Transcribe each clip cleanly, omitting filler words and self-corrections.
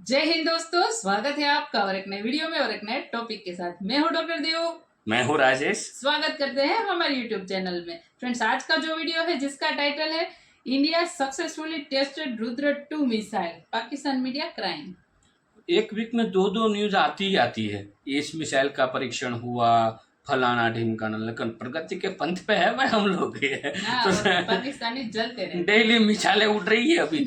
जय हिंद दोस्तों, स्वागत है आपका और एक नए वीडियो में और एक नए टॉपिक के साथ। मैं हूं डॉक्टर देव। मैं हूं राजेश। स्वागत करते हैं हमारे यूट्यूब चैनल में। फ्रेंड्स, आज का जो वीडियो है जिसका टाइटल है India successfully tested Rudra 2 missile, Pakistan media crime. एक वीक में दो न्यूज आती ही आती है। इस मिसाइल का परीक्षण हुआ, फलाना ढिमकाना, लेकिन प्रगति के पंथ पे है भाई हम लोग तो पाकिस्तानी जलते रहे, डेली मिसाइलें उड़ रही है अभी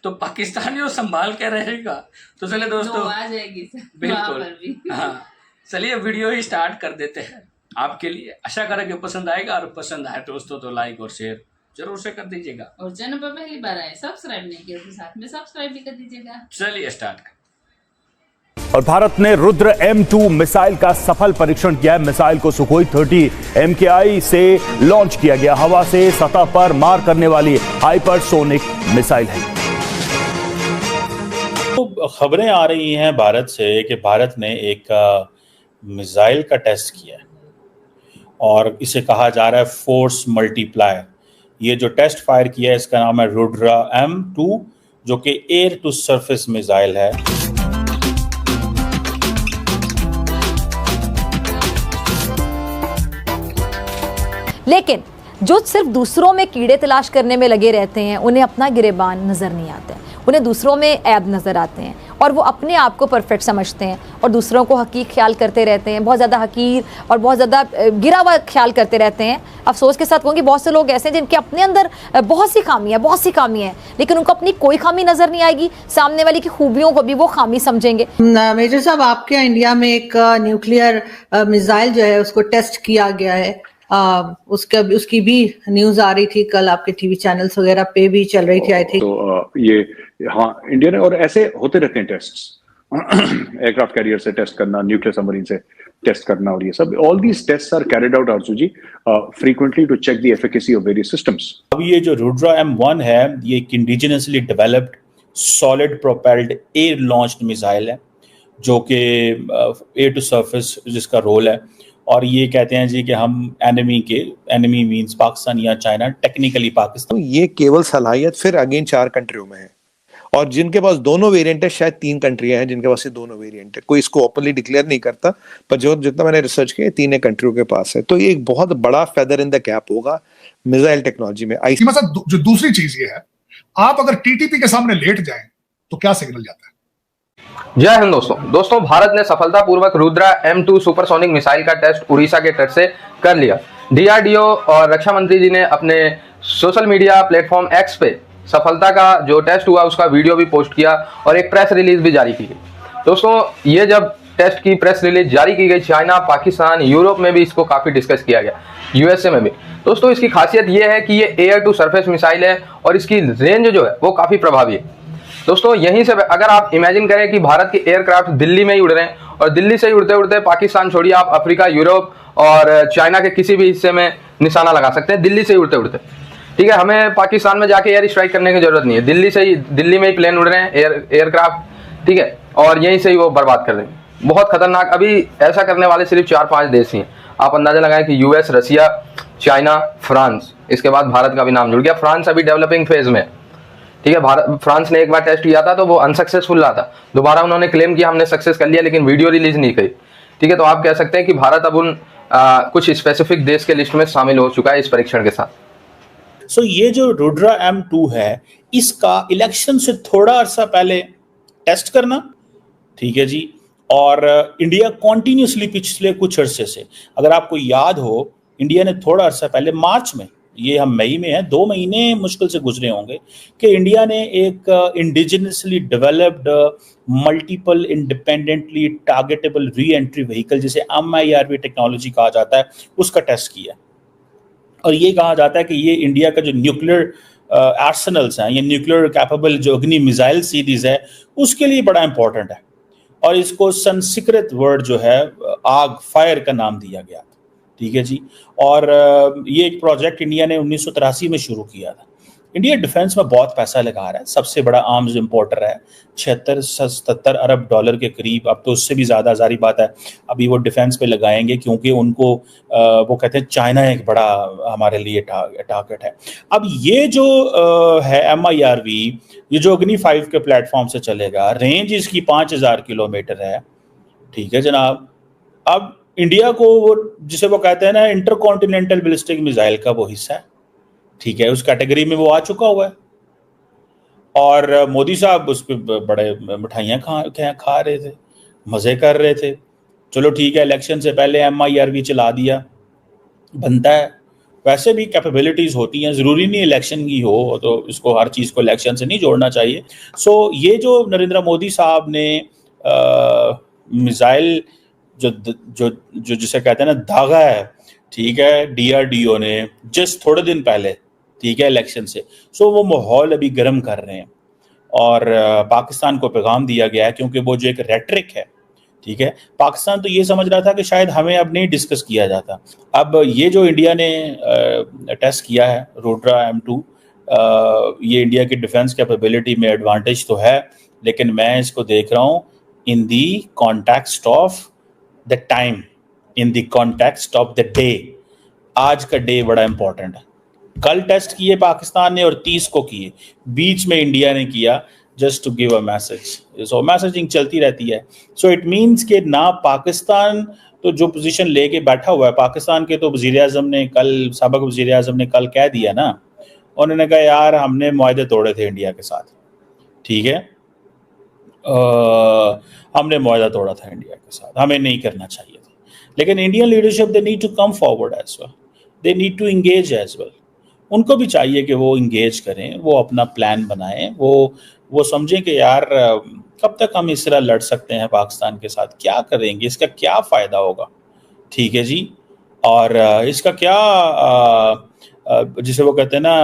तो पाकिस्तानियों संभाल के रहेगा। तो चले दोस्तों, आ जाएगी बिल्कुल। हाँ, चलिए वीडियो ही स्टार्ट कर देते हैं आपके लिए। आशा करें कि पसंद आएगा, और पसंद आए दोस्तों तो लाइक और शेयर जरूर से कर दीजिएगा, और चैनल पर पहली बार आए सब्सक्राइब नहीं किया तो साथ में सब्सक्राइब भी कर दीजिएगा। चलिए स्टार्ट कर। और भारत ने रुद्र M2 मिसाइल का सफल परीक्षण किया है। मिसाइल को सुखोई 30 MKI से लॉन्च किया गया। हवा से सतह पर मार करने वाली हाइपरसोनिक मिसाइल है। तो खबरें आ रही हैं भारत से कि भारत ने एक मिसाइल का टेस्ट किया है और इसे कहा जा रहा है फोर्स मल्टीप्लायर। ये जो टेस्ट फायर किया है इसका नाम है रुद्र M2, जो कि एयर टू सरफेस मिसाइल है। लेकिन जो सिर्फ दूसरों में कीड़े तलाश करने में लगे रहते हैं, उन्हें अपना गिरेबान नज़र नहीं आता है, उन्हें दूसरों में ऐब नज़र आते हैं और वो अपने आप को परफेक्ट समझते हैं और दूसरों को हकीर ख्याल करते रहते हैं, बहुत ज़्यादा हकीर और बहुत ज़्यादा गिरा हुआ ख्याल करते रहते हैं। अफसोस के साथ कहूँगी बहुत से लोग ऐसे हैं जिनके अपने अंदर बहुत सी खामियाँ हैं, लेकिन उनको अपनी कोई खामी नज़र नहीं आएगी, सामने वाले की खूबियों को भी वो खामी समझेंगे। मेजर साहब, आपके इंडिया में एक न्यूक्लियर मिसाइल जो है उसको टेस्ट किया गया है। उसकी भी न्यूज आ रही थी, कल आपके टीवी चैनल्स वगैरह पे भी चल रही थी आई थिंक। तो ये हाँ, इंडिया ने, और ऐसे होते रहते हैं टेस्ट्स एयरक्राफ्ट कैरियर से टेस्ट करना, न्यूक्लियर सबमरीन से टेस्ट करना, और ये सब all these tests are carried out आर्सू जी frequently to check the efficacy of various systems. अब ये जो रुद्र M1 है, ये एक indigenously developed solid propelled air launched missile है, जो कि एयर टू सरफेस जिसका रोल है। और ये कहते हैं जी कि हम एनिमी मींस पाकिस्तान या चाइना, टेक्निकली पाकिस्तान। ये केवल सलाहियत फिर अगेन 4 कंट्रियों में है, और जिनके पास दोनों वेरिएंट है, शायद 3 कंट्रियां हैं जिनके पास ये दोनों वेरिएंट है। कोई इसको ओपनली डिक्लेयर नहीं करता, पर जो जितना मैंने रिसर्च किया 3 कंट्रियों के पास है। तो ये एक बहुत बड़ा फेदर इन द कैप होगा मिसाइल टेक्नोलॉजी में। जो दूसरी चीज ये है, आप अगर टीटीपी के सामने लेट जाएं तो क्या सिग्नल जाता है? जय हिंद दोस्तों, भारत ने सफलतापूर्वक रुद्र M2 सुपरसोनिक मिसाइल का टेस्ट उड़ीसा के तट से कर लिया। DRDO और रक्षा मंत्री जी ने अपने सोशल मीडिया प्लेटफॉर्म X पे सफलता का जो टेस्ट हुआ उसका वीडियो भी पोस्ट किया और एक प्रेस रिलीज भी जारी की गई। दोस्तों, ये जब टेस्ट की प्रेस रिलीज जारी की गई, चाइना, पाकिस्तान, यूरोप में भी इसको काफी डिस्कस किया गया, USA में भी। दोस्तों, इसकी खासियत ये है कि ये एयर टू सरफेस मिसाइल है और इसकी रेंज जो है वो काफी प्रभावी है। दोस्तों, यहीं से अगर आप इमेजिन करें कि भारत के एयरक्राफ्ट दिल्ली में ही उड़ रहे हैं और दिल्ली से ही उड़ते उड़ते पाकिस्तान छोड़िए, आप अफ्रीका, यूरोप और चाइना के किसी भी हिस्से में निशाना लगा सकते हैं दिल्ली से ही उड़ते उड़ते। ठीक है, हमें पाकिस्तान में जाके एयर स्ट्राइक करने की जरूरत नहीं है, दिल्ली में ही प्लेन उड़ रहे हैं एयरक्राफ्ट, ठीक है, और यहीं से ही वो बर्बाद कर देंगे। बहुत खतरनाक। अभी ऐसा करने वाले सिर्फ 4-5 देश ही हैं। आप अंदाजा लगाएं कि US, रसिया, चाइना, फ्रांस, इसके बाद भारत का भी नाम जुड़ गया। फ्रांस अभी डेवलपिंग फेज में, ठीक है। फ्रांस ने एक बार टेस्ट किया था तो वो अनसक्सेसफुल रहा था, दोबारा उन्होंने क्लेम किया हमने सक्सेस कर लिया, लेकिन वीडियो रिलीज नहीं करी। ठीक है, तो आप कह सकते हैं कि भारत अब उन कुछ स्पेसिफिक देश के लिस्ट में शामिल हो चुका है इस परीक्षण के साथ। सो ये जो रुद्र M2 है, इसका इलेक्शन से थोड़ा अरसा पहले टेस्ट करना, ठीक है जी, और इंडिया कॉन्टिन्यूसली पिछले कुछ अरसे से, अगर आपको याद हो, इंडिया ने थोड़ा अरसा पहले मार्च में, ये हम मई में है, 2 महीने मुश्किल से गुजरे होंगे, कि इंडिया ने एक indigenously developed multiple independently targetable re entry vehicle, जिसे MIRV टेक्नोलॉजी कहा जाता है, उसका टेस्ट किया। और ये कहा जाता है कि ये इंडिया का जो न्यूक्लियर आर्सेनल्स हैं, ये न्यूक्लियर कैपेबल जो अग्नि मिसाइल सीरीज है, उसके लिए बड़ा इंपॉर्टेंट है। और इसको संस्कृत वर्ड जो है आग, फायर का नाम दिया गया था, ठीक है जी। और ये एक प्रोजेक्ट इंडिया ने 1983 में शुरू किया था। इंडिया डिफेंस में बहुत पैसा लगा रहा है, सबसे बड़ा आर्म्स इंपोर्टर है, 76-77 अरब डॉलर के करीब, अब तो उससे भी ज़्यादा, जारी बात है अभी वो डिफेंस पे लगाएंगे, क्योंकि उनको वो कहते हैं चाइना एक बड़ा हमारे लिए टारगेट है। अब ये जो है MIRV, ये जो अग्नि 5 के प्लेटफॉर्म से चलेगा, रेंज इसकी 5000 किलोमीटर है, ठीक है जनाब। अब इंडिया को वो जिसे वो कहते हैं ना इंटरकॉन्टिनेंटल बैलिस्टिक मिसाइल का वो हिस्सा है, ठीक है, उस कैटेगरी में वो आ चुका हुआ है। और मोदी साहब उस पर बड़े मिठाइयाँ खा रहे थे, मज़े कर रहे थे। चलो ठीक है, इलेक्शन से पहले MIRV चला दिया, बनता है, वैसे भी कैपेबिलिटीज़ होती हैं, ज़रूरी नहीं इलेक्शन की हो तो इसको हर चीज़ को इलेक्शन से नहीं जोड़ना चाहिए। सो ये जो नरेंद्र मोदी साहब ने मिसाइल जो जिसे कहते हैं ना दागा है, ठीक है, DRDO ने जस्ट थोड़े दिन पहले, ठीक है, इलेक्शन से, सो वो माहौल अभी गर्म कर रहे हैं और पाकिस्तान को पैगाम दिया गया है, क्योंकि वो जो एक रेटरिक है, ठीक है, पाकिस्तान तो ये समझ रहा था कि शायद हमें अब नहीं डिस्कस किया जाता। अब ये जो इंडिया ने टेस्ट किया है रुद्रा M2, ये इंडिया की डिफेंस कैपेबिलिटी में एडवांटेज तो है, लेकिन मैं इसको देख रहा हूँ in the context of the time, in the context of the day. आज का डे बड़ा इंपॉर्टेंट है। कल टेस्ट किए पाकिस्तान ने और 30 को किए, बीच में इंडिया ने किया, just to give a message. So messaging चलती रहती है। सो इट मीन्स कि ना पाकिस्तान तो जो पोजीशन लेके बैठा हुआ है, पाकिस्तान के तो वज़ीर-ए-आज़म ने कल, साबिक़ वज़ीर-ए-आज़म ने कल कह दिया ना, उन्होंने कहा यार हमने मुआहदे तोड़े थे इंडिया के साथ, ठीक है, हमने मुआहदा तोड़ा था इंडिया के साथ, हमें नहीं करना चाहिए था। लेकिन Indian leadership they need to come forward as well, they need to engage as well. उनको भी चाहिए कि वो इंगेज करें, वो अपना प्लान बनाएं, वो समझें कि यार कब तक हम इस तरह लड़ सकते हैं पाकिस्तान के साथ, क्या करेंगे, इसका क्या फ़ायदा होगा, ठीक है जी, और इसका क्या जिसे वो कहते हैं ना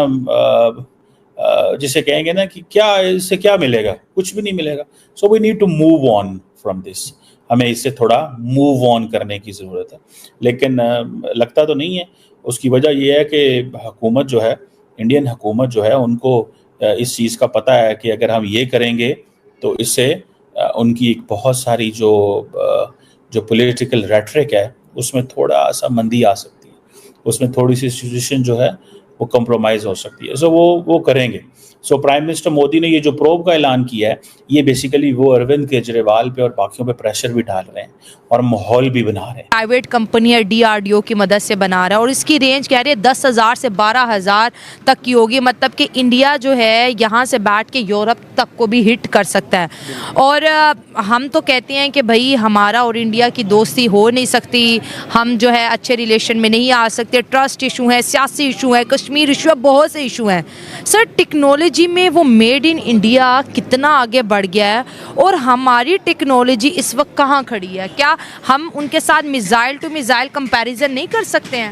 जिसे कहेंगे ना कि क्या इससे क्या मिलेगा, कुछ भी नहीं मिलेगा। So we need to move on from this, हमें इससे थोड़ा मूव ऑन करने की ज़रूरत है, लेकिन लगता तो नहीं है। उसकी वजह यह है कि हुकूमत जो है, इंडियन हुकूमत जो है, उनको इस चीज़ का पता है कि अगर हम ये करेंगे तो इससे उनकी एक बहुत सारी जो पॉलिटिकल रेटरिक है उसमें थोड़ा सा मंदी आ सकती है, उसमें थोड़ी सी सिचुएशन जो है वो कंप्रोमाइज़ हो सकती है। सो वो करेंगे। सो प्राइम मिनिस्टर मोदी ने ये जो प्रोब का ऐलान किया है, ये बेसिकली वो अरविंद केजरीवाल पे और बाकियों पे प्रेशर भी डाल रहे हैं और माहौल भी बना रहे हैं। प्राइवेट कंपनी है DRDO की मदद से बना रहा है और इसकी रेंज कह रही है 10,000 से 12,000 तक की होगी, मतलब कि इंडिया जो है यहाँ से बैठ के यूरोप तक को भी हिट कर सकता है। और हम तो कहते हैं कि भाई हमारा और इंडिया की दोस्ती हो नहीं सकती, हम जो है अच्छे रिलेशन में नहीं आ सकते, ट्रस्ट इशू है, सियासी इशू है, कश्मीर इशू है, बहुत से इशू हैं। सर टेक्नोलॉजी में वो मेड इन इंडिया कितना आगे बढ़ गया है और हमारी टेक्नोलॉजी इस वक्त कहाँ खड़ी है? क्या हम उनके साथ मिसाइल टू मिसाइल कंपैरिजन नहीं कर सकते हैं?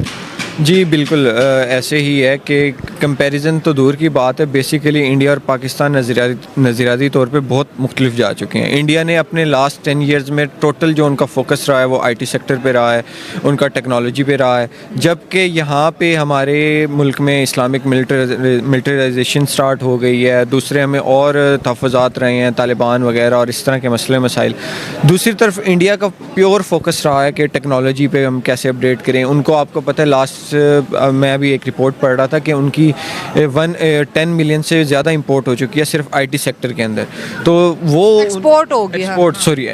जी बिल्कुल, ऐसे ही है कि कंपैरिजन तो दूर की बात है। बेसिकली इंडिया और पाकिस्तान नज़रियाती तौर पे बहुत मुख्तलिफ जा चुके हैं। इंडिया ने अपने लास्ट 10 ईयर्स में टोटल जो उनका फोकस रहा है वो IT सेक्टर पे रहा है, उनका टेक्नोलॉजी पे रहा है, जबकि यहाँ पे हमारे मुल्क में इस्लामिक मिलिटराइजेशन स्टार्ट हो गई है। दूसरे हमें और तहफ़्फ़ुज़ात रहे हैं, तालिबान वगैरह और इस तरह के मसले मसाइल। दूसरी तरफ इंडिया का प्योर फोकस रहा है कि टेक्नोलॉजी पे हम कैसे अपडेट करें। उनको आपको पता है लास्ट मैं अभी एक रिपोर्ट पढ़ रहा था कि उनकी 10 मिलियन से ज़्यादा इंपोर्ट हो चुकी है सिर्फ IT सेक्टर के अंदर, तो वो एक्सपोर्ट हो गया,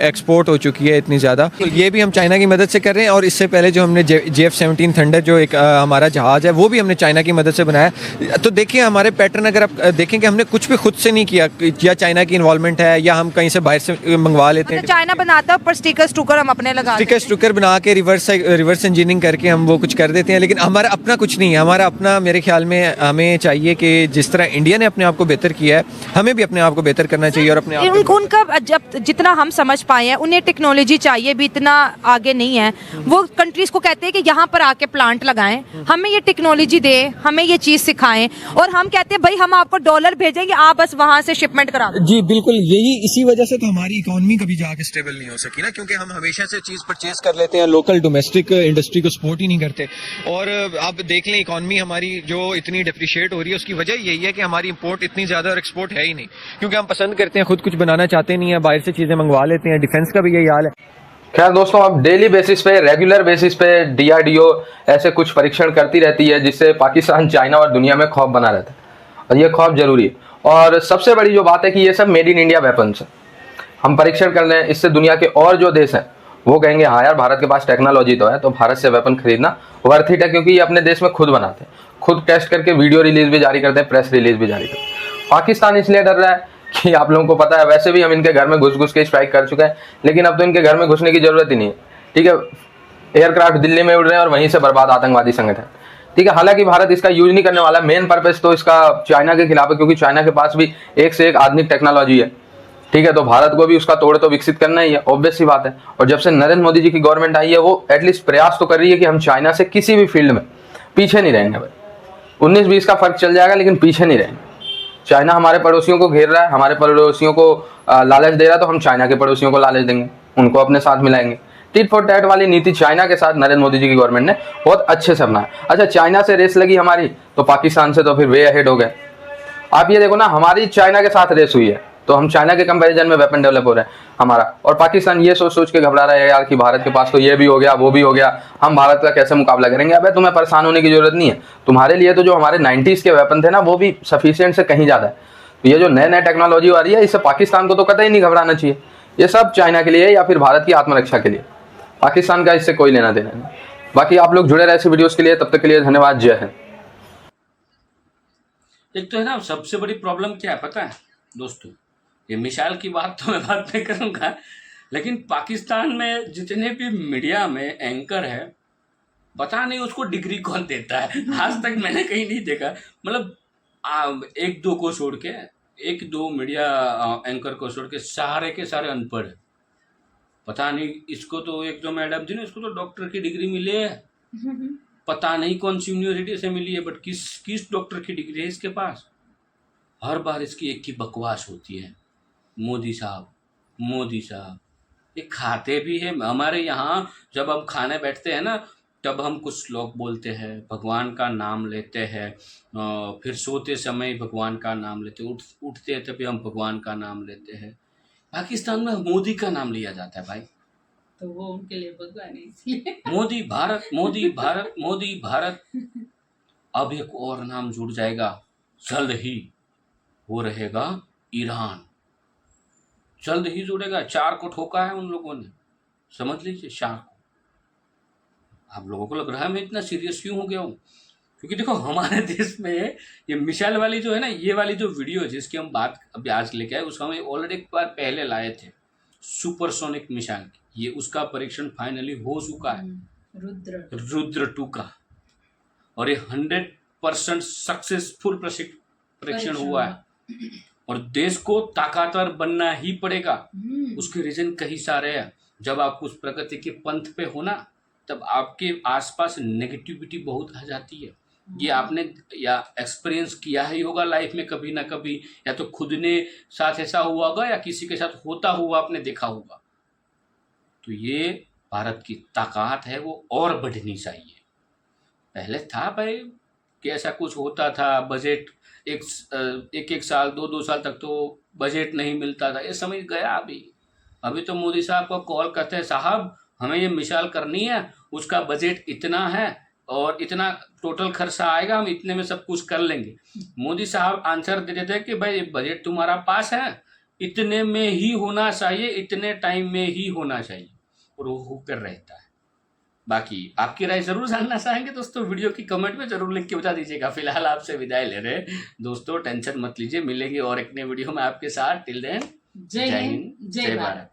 एक्सपोर्ट हो चुकी है इतनी ज़्यादा। तो ये भी हम चाइना की मदद से कर रहे हैं और इससे पहले जो हमने JF-17 थंडर जो एक हमारा जहाज़ है वो भी हमने चाइना की मदद से बनाया। तो देखिए हमारे पैटर्न अगर आप देखें कि हमने कुछ भी खुद से नहीं किया, या चाइना की इन्वॉल्वमेंट है या हम कहीं से बाहर से मंगवा लेते हैं। चाइना बनाता है पर स्टिकर हम अपने लगा, स्टिकर बना के रिवर्स इंजीनियरिंग करके हम वो कुछ कर देते हैं, लेकिन हमारा अपना कुछ नहीं है। हमारा अपना, मेरे ख्याल में हमें चाहिए कि जिस तरह इंडिया ने अपने आप को बेहतर किया है, हमें भी अपने आप को बेहतर करना चाहिए और अपने आप उनका जब जितना हम समझ पाए हैं उन्हें टेक्नोलॉजी चाहिए भी इतना आगे नहीं है। वो कंट्रीज को कहते हैं कि यहाँ पर आके प्लांट लगाएं, हमें ये टेक्नोलॉजी दें, हमें ये चीज़ सिखाएं, और हम कहते हैं भाई हम आपको डॉलर भेजेंगे, आप बस वहाँ से शिपमेंट करा दो। जी बिल्कुल, यही इसी वजह से तो हमारी इकोनॉमी कभी जाके स्टेबल नहीं हो सकी ना, क्योंकि हम हमेशा से चीज़ परचेज कर लेते हैं, लोकल डोमेस्टिक इंडस्ट्री को सपोर्ट ही नहीं करते। और और आप देख लें इकॉनमी हमारी जो इतनी डिप्रिशिएट हो रही है उसकी वजह यही है कि हमारी इंपोर्ट इतनी ज्यादा और एक्सपोर्ट है ही नहीं, क्योंकि हम पसंद करते हैं, खुद कुछ बनाना चाहते नहीं है, बाहर से चीजें मंगवा लेते हैं। डिफेंस का भी यही हाल है। खैर दोस्तों, अब डेली बेसिस पे, रेगुलर बेसिस पे DRDO ऐसे कुछ परीक्षण करती रहती है जिससे पाकिस्तान, चाइना और दुनिया में खौफ बना रहता है, और ये खौफ जरूरी है। और सबसे बड़ी जो बात है कि ये सब मेड इन इंडिया वेपन्स है। हम परीक्षण कर लें, इससे दुनिया के और जो देश हैं वो कहेंगे हाँ यार भारत के पास टेक्नोलॉजी तो है, तो भारत से वेपन खरीदना वर्थ इट है, क्योंकि ये अपने देश में खुद बनाते हैं, खुद टेस्ट करके वीडियो रिलीज भी जारी करते हैं, प्रेस रिलीज भी जारी करते हैं। पाकिस्तान इसलिए डर रहा है कि आप लोगों को पता है वैसे भी हम इनके घर में घुस घुस के स्ट्राइक कर चुके हैं, लेकिन अब तो इनके घर में घुसने की जरूरत ही नहीं है। ठीक है, एयरक्राफ्ट दिल्ली में उड़ रहे हैं और वहीं से बर्बाद आतंकवादी संगठन। ठीक है, हालांकि भारत इसका यूज नहीं करने वाला। मेन पर्पस तो इसका चाइना के खिलाफ है, क्योंकि चाइना के पास भी एक से एक आधुनिक टेक्नोलॉजी है। ठीक है, तो भारत को भी उसका तोड़ तो विकसित करना ही है, ऑब्वियस सी बात है। और जब से नरेंद्र मोदी जी की गवर्नमेंट आई है वो एटलीस्ट प्रयास तो कर रही है कि हम चाइना से किसी भी फील्ड में पीछे नहीं रहेंगे भाई। 19-20 का फर्क चल जाएगा लेकिन पीछे नहीं रहेंगे। चाइना हमारे पड़ोसियों को घेर रहा है, हमारे पड़ोसियों को लालच दे रहा है, तो हम चाइना के पड़ोसियों को लालच देंगे, उनको अपने साथ मिलाएंगे। टिट फॉर टैट वाली नीति चाइना के साथ नरेंद्र मोदी जी की गवर्नमेंट ने बहुत अच्छे से अपनाया। अच्छा, चाइना से रेस लगी हमारी तो पाकिस्तान से तो फिर वे अहेड हो गए। आप ये देखो ना, हमारी चाइना के साथ रेस हुई है तो हम चाइना के कंपैरिजन में वेपन डेवलप हो रहे हैं हमारा, और पाकिस्तान ये सोच सोच के घबरा रहा है यार कि भारत के पास तो ये भी हो गया वो भी हो गया, हम भारत का कैसे मुकाबला करेंगे। अबे तुम्हें परेशान होने की जरूरत नहीं है, तुम्हारे लिए तो जो हमारे 90s के वेपन थे ना वो भी सफिशिएंट से कहीं ज्यादा है। तो ये जो नए नए टेक्नोलॉजी आ रही है इससे पाकिस्तान को तो कतई नहीं घबराना चाहिए। ये सब चाइना के लिए या फिर भारत की आत्मरक्षा के लिए, पाकिस्तान का इससे कोई लेना देना नहीं। बाकी आप लोग जुड़े रहे ऐसे वीडियोस के लिए, तब तक के लिए धन्यवाद, जय हिंद। एक तो है ना, सबसे बड़ी प्रॉब्लम क्या है पता है दोस्तों, ये मिसाइल की बात तो मैं बाद में करूंगा, लेकिन पाकिस्तान में जितने भी मीडिया में एंकर है पता नहीं उसको डिग्री कौन देता है। आज तक मैंने कहीं नहीं देखा, मतलब एक दो को छोड़ के, एक दो मीडिया एंकर को छोड़ के सारे के सारे अनपढ़ है। पता नहीं, इसको तो एक जो मैडम थी ना, इसको तो डॉक्टर की डिग्री मिली है, पता नहीं कौन सी यूनिवर्सिटी से मिली है, बट किस डॉक्टर की डिग्री है इसके पास। हर बार इसकी एक ही बकवास होती है, मोदी साहब मोदी साहब। ये खाते भी है, हमारे यहाँ जब हम खाने बैठते हैं ना तब हम कुछ श्लोक बोलते हैं, भगवान का नाम लेते हैं, फिर सोते समय भगवान का नाम लेते हैं, उठते हैं तभी हम भगवान का नाम लेते हैं। पाकिस्तान में मोदी का नाम लिया जाता है भाई, तो वो उनके लिए भगवान है इसलिए। मोदी भारत मोदी भारत मोदी भारत। अब एक और नाम जुड़ जाएगा जल्द ही, वो रहेगा ईरान। जल्द ही जुड़ेगा। 4 को ठोका है उन लोगों ने, समझ लीजिए 4 को। आप लोगों को लग रहा है मैं इतना सीरियस क्यों हो गया हूँ, क्योंकि देखो हमारे देश में ये मिसाइल वाली जो है ना, ये वाली जो वीडियो है जिसकी हम बात अभी आज लेके आए, उसका हम ऑलरेडी एक बार पहले लाए थे, सुपरसोनिक मिसाइल की। ये उसका परीक्षण फाइनली हो चुका है, रुद्र 2 का, और ये 100% सक्सेसफुल परीक्षण हुआ है। और देश को ताकतवर बनना ही पड़ेगा। उसके रीजन कई सारे हैं। जब आप उस प्रगति के पंथ पे हो ना, तब आपके आसपास नेगेटिविटी बहुत आ जाती है। ये आपने या एक्सपीरियंस किया ही होगा लाइफ में कभी ना कभी, या तो खुद ने साथ ऐसा हुआ होगा या किसी के साथ होता हुआ आपने देखा होगा। तो ये भारत की ताकत है, वो और बढ़नी चाहिए। पहले था भाई कि ऐसा कुछ होता था, बजट एक साल 2 साल तक तो बजट नहीं मिलता था, ये समझ गया। अभी तो मोदी साहब को कॉल करते हैं, साहब हमें ये मिसाइल करनी है, उसका बजट इतना है और इतना टोटल खर्चा आएगा, हम इतने में सब कुछ कर लेंगे। मोदी साहब आंसर दे देते हैं कि भाई बजट तुम्हारा पास है, इतने में ही होना चाहिए, इतने टाइम में ही होना चाहिए, और वो होकर रहता है। बाकी आपकी राय जरूर जानना चाहेंगे दोस्तों, वीडियो की कमेंट में जरूर लिख के बता दीजिएगा। फिलहाल आपसे विदाई ले रहे दोस्तों, टेंशन मत लीजिए, मिलेंगे और एक नए वीडियो में आपके साथ। टिल देन जय हिंद, जय भारत।